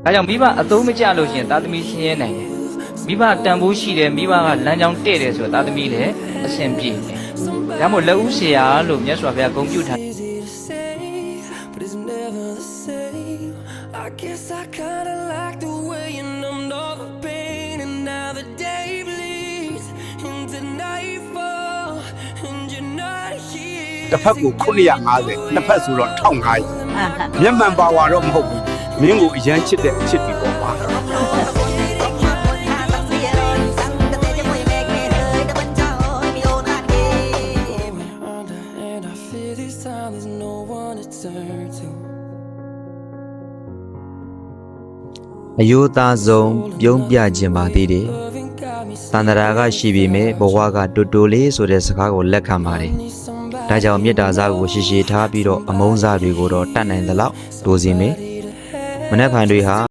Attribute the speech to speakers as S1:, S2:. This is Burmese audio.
S1: ဒါကြောင့်မိဘအသုံးမကျလို့ရှိရင်သားသမီးဆင်းရဲနိုင်တယ်မိဘတန်ဖိုးရှိတယ်မိဘကလမ်းကြောင်းတဲ့တယ်ဆိုတော့သားသမီးလည်းအဆင်ပြေတယ်ဒါမို့လက်ဦးဆရာလို့မြတ်စွာဘုရားဂုဏ်ပြုထား
S2: I guess I kinda like the way you numbed all the pain and now the day bleeds into nightfall and you're not here
S3: တစ်ဖက်ကို950နှစ်ဖက်ဆိုတော့1500မျက်မှန်ပါဝါတော့မဟုတ်ဘူးမင်းကိုအရန်ချစ်တဲ့အချစ်ဒီပေါ့ပါ
S2: and I feel this time there's no one to turn to
S4: အယိုးသားဆုံးပြုံးပြခြင်းပါသေးတယ်တန္တရာကရှိပြီမဲ့ဘဝကတူတူလေးဆိုတဲ့စကားကိုလက်ခံပါတယ်ဒါကြောင့်မေတ္တာစားကိုရှိရှိထားပြီးတော့အမုန်းစားတွေကိုတော့တတ်နိုင်သလောက်တိုးစင်းမယ်မနေ့ဖန်တွေဟာ